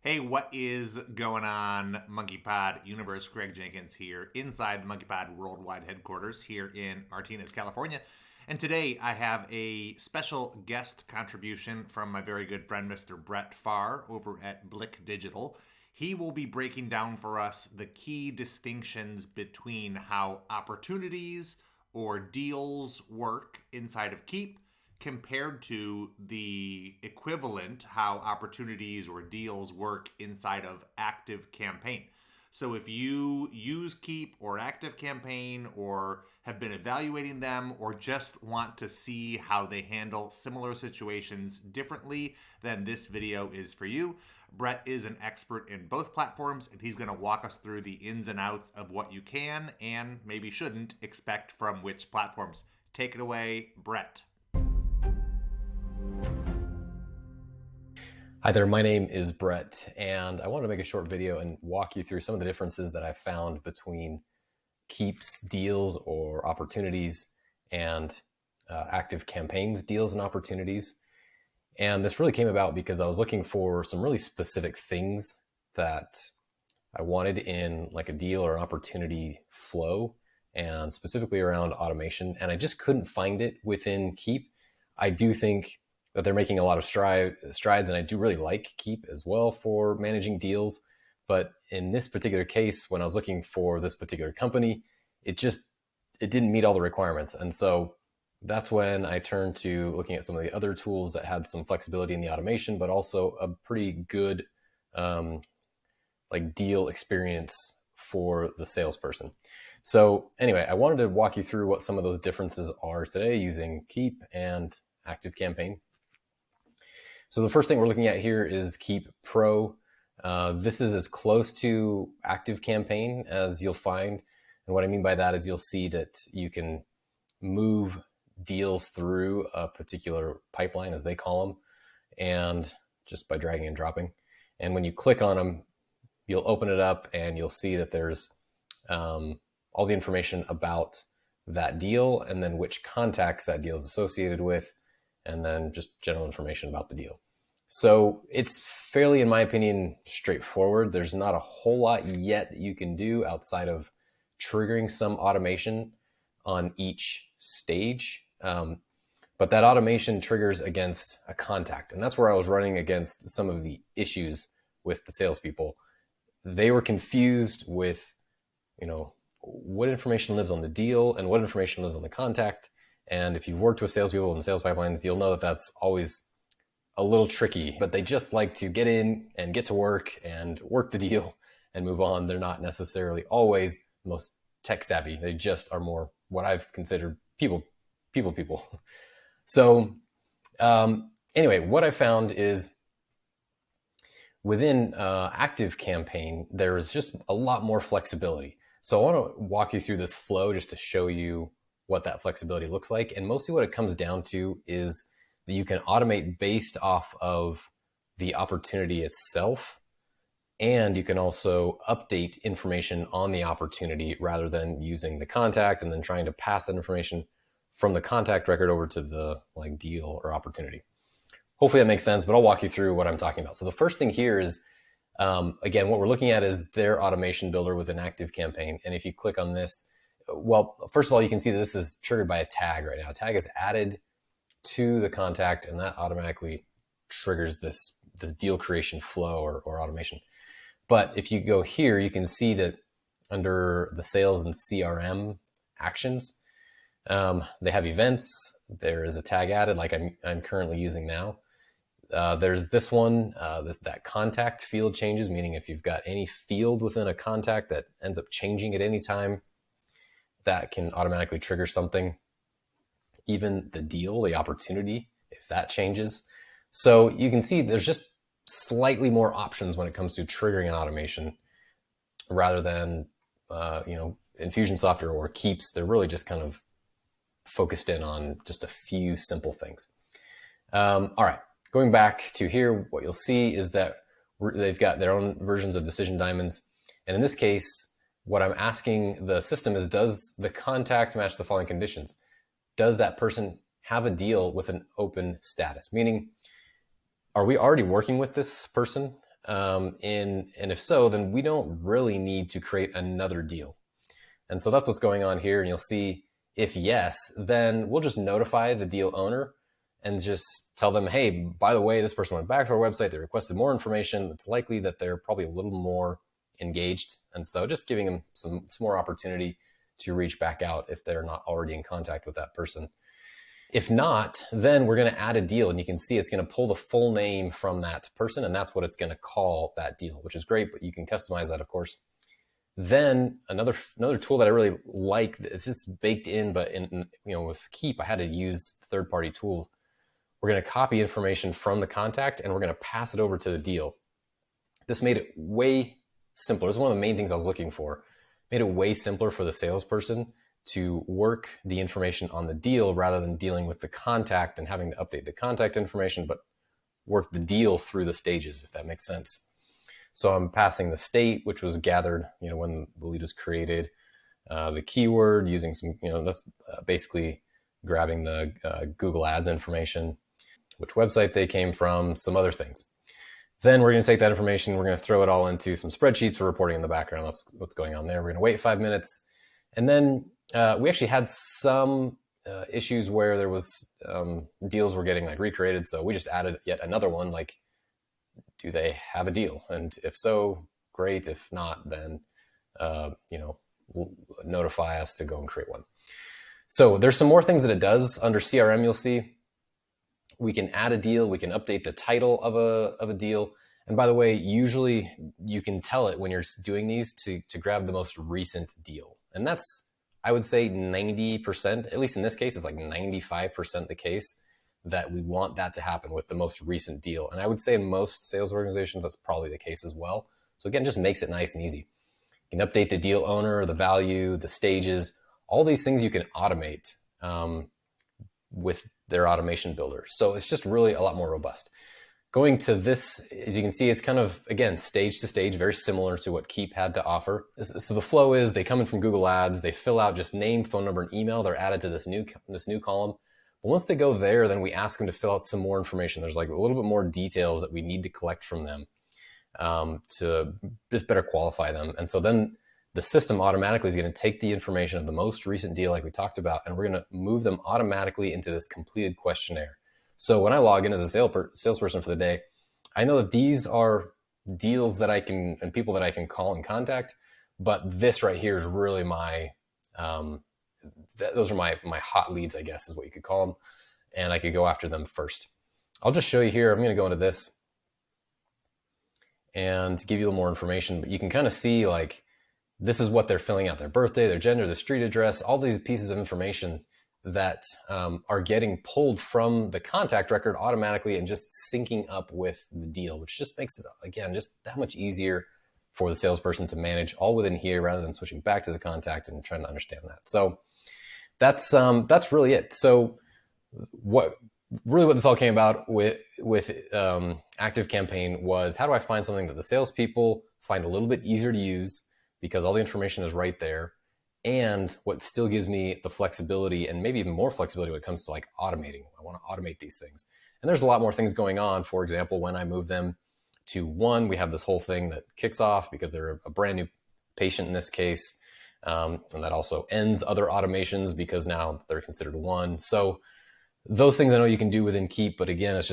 Hey, what is going on, MonkeyPod universe? Greg Jenkins here inside the MonkeyPod worldwide headquarters here in Martinez, California. And today I have a special guest contribution from my very good friend, Mr. Brett Farr over at BlickDigital. He will be breaking down for us the key distinctions between how opportunities or deals work inside of Keap compared to the equivalent how opportunities or deals work inside of ActiveCampaign. So if you use Keap or ActiveCampaign or have been evaluating them or just want to see how they handle similar situations differently, then this video is for you. Brett is an expert in both platforms, and he's going to walk us through the ins and outs of what you can and maybe shouldn't expect from which platforms. Take it away, Brett. Hi there, my name is Brett, and I wanted to make a short video and walk you through some of the differences that I found between Keap's deals or opportunities and ActiveCampaign's deals and opportunities. And this really came about because I was looking for some really specific things that I wanted in like a deal or an opportunity flow, and specifically around automation, and I just couldn't find it within Keap. I do think that they're making a lot of strides, and I do really like Keap as well for managing deals. But in this particular case, when I was looking for this particular company, it didn't meet all the requirements. And so that's when I turned to looking at some of the other tools that had some flexibility in the automation, but also a pretty good like deal experience for the salesperson. So anyway, I wanted to walk you through what some of those differences are today using Keap and ActiveCampaign. So the first thing we're looking at here is Keap Pro. This is as close to ActiveCampaign as you'll find. And what I mean by that is you'll see that you can move deals through a particular pipeline, as they call them, and just by dragging and dropping. And when you click on them, you'll open it up and you'll see that there's all the information about that deal, and then which contacts that deal is associated with, and then just general information about the deal. So it's fairly, in my opinion, straightforward. There's not a whole lot yet that you can do outside of triggering some automation on each stage. But that automation triggers against a contact. And that's where I was running against some of the issues with the salespeople. They were confused with, what information lives on the deal and what information lives on the contact. And if you've worked with salespeople and sales pipelines, you'll know that that's always a little tricky, but they just like to get in and get to work and work the deal and move on. They're not necessarily always the most tech savvy. They just are more what I've considered people. So anyway, what I found is within ActiveCampaign, there's just a lot more flexibility. So I want to walk you through this flow just to show you what that flexibility looks like. And mostly what it comes down to is that you can automate based off of the opportunity itself. And you can also update information on the opportunity rather than using the contact and then trying to pass that information from the contact record over to the deal or opportunity. Hopefully that makes sense, but I'll walk you through what I'm talking about. So the first thing here is, again, what we're looking at is their automation builder with an ActiveCampaign. And if you click on this, well, first of all, you can see that this is triggered by a tag right now. A tag is added to the contact, and that automatically triggers this deal creation flow or automation. But if you go here, you can see that under the sales and CRM actions, they have events. There is a tag added like I'm currently using now. There's this one, that contact field changes, meaning if you've got any field within a contact that ends up changing at any time, that can automatically trigger something. Even the deal, the opportunity, if that changes. So you can see there's just slightly more options when it comes to triggering an automation rather than, Infusionsoft or Keaps. They're really just kind of focused in on just a few simple things. All right, going back to here, what you'll see is that they've got their own versions of decision diamonds. And in this case, what I'm asking the system is, does the contact match the following conditions? Does that person have a deal with an open status? Meaning, are we already working with this person? And if so, then we don't really need to create another deal. And so that's what's going on here. And you'll see if yes, then we'll just notify the deal owner and just tell them, hey, by the way, this person went back to our website. They requested more information. It's likely that they're probably a little more engaged. And so just giving them some more opportunity to reach back out if they're not already in contact with that person. If not, then we're going to add a deal, and you can see it's going to pull the full name from that person, and that's what it's going to call that deal, which is great, but you can customize that, of course. Then another tool that I really like, it's just baked in, but with Keap, I had to use third-party tools. We're going to copy information from the contact, and we're going to pass it over to the deal. This made it way simpler. It's one of the main things I was looking for. Made it way simpler for the salesperson to work the information on the deal rather than dealing with the contact and having to update the contact information, but work the deal through the stages, if that makes sense. So I'm passing the state, which was gathered, when the lead was created, the keyword using some, that's basically grabbing the Google Ads information, which website they came from, some other things. Then we're going to take that information, we're going to throw it all into some spreadsheets for reporting in the background. That's what's going on there. We're going to wait 5 minutes. And then we actually had some issues where there was deals were getting recreated. So we just added yet another one, do they have a deal? And if so, great. If not, then, notify us to go and create one. So there's some more things that it does under CRM. You'll see we can add a deal. We can update the title of a deal. And by the way, usually you can tell it when you're doing these to grab the most recent deal. And that's, I would say 90%, at least in this case, it's 95% the case that we want that to happen with the most recent deal. And I would say in most sales organizations, that's probably the case as well. So again, just makes it nice and easy. You can update the deal owner, the value, the stages, all these things you can automate with their automation builder. So it's just really a lot more robust. Going to this, as you can see, it's kind of, again, stage to stage, very similar to what Keap had to offer. So the flow is they come in from Google Ads, they fill out just name, phone number, and email. They're added to this new column. But once they go there, then we ask them to fill out some more information. There's a little bit more details that we need to collect from them to just better qualify them. And so then the system automatically is going to take the information of the most recent deal, like we talked about, and we're going to move them automatically into this completed questionnaire. So when I log in as a salesperson for the day, I know that these are deals that I can, and people that I can call and contact, but this right here is really my, those are my hot leads, I guess is what you could call them. And I could go after them first. I'll just show you here. I'm going to go into this and give you a little more information, but you can kind of see this is what they're filling out: their birthday, their gender, their street address, all these pieces of information that are getting pulled from the contact record automatically and just syncing up with the deal, which just makes it, again, just that much easier for the salesperson to manage all within here rather than switching back to the contact and trying to understand that. So that's really it. So what this all came about with ActiveCampaign was, how do I find something that the salespeople find a little bit easier to use because all the information is right there, and what still gives me the flexibility and maybe even more flexibility when it comes to automating. I want to automate these things. And there's a lot more things going on. For example, when I move them to one, we have this whole thing that kicks off because they're a brand new patient in this case. And that also ends other automations because now they're considered one. So those things I know you can do within Keap, but again, it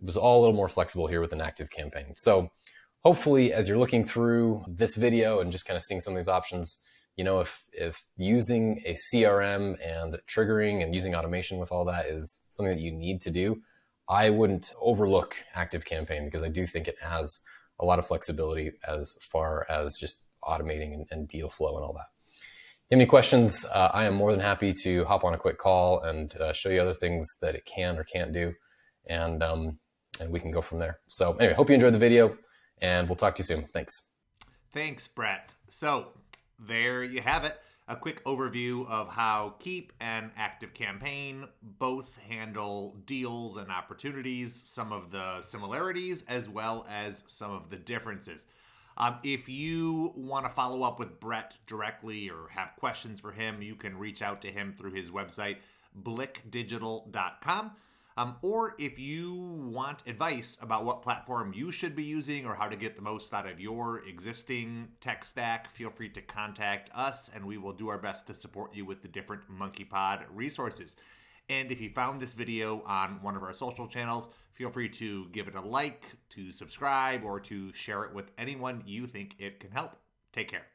was all a little more flexible here with an ActiveCampaign. So hopefully, as you're looking through this video and just kind of seeing some of these options, if using a CRM and triggering and using automation with all that is something that you need to do, I wouldn't overlook ActiveCampaign because I do think it has a lot of flexibility as far as just automating and deal flow and all that. If you have any questions, I am more than happy to hop on a quick call and show you other things that it can or can't do, and we can go from there. So anyway, hope you enjoyed the video, and we'll talk to you soon. Thanks. Thanks, Brett. So there you have it. A quick overview of how Keap and ActiveCampaign both handle deals and opportunities, some of the similarities as well as some of the differences. If you want to follow up with Brett directly or have questions for him, you can reach out to him through his website, BlickDigital.com. Or if you want advice about what platform you should be using or how to get the most out of your existing tech stack, feel free to contact us and we will do our best to support you with the different MonkeyPod resources. And if you found this video on one of our social channels, feel free to give it a like, to subscribe, or to share it with anyone you think it can help. Take care.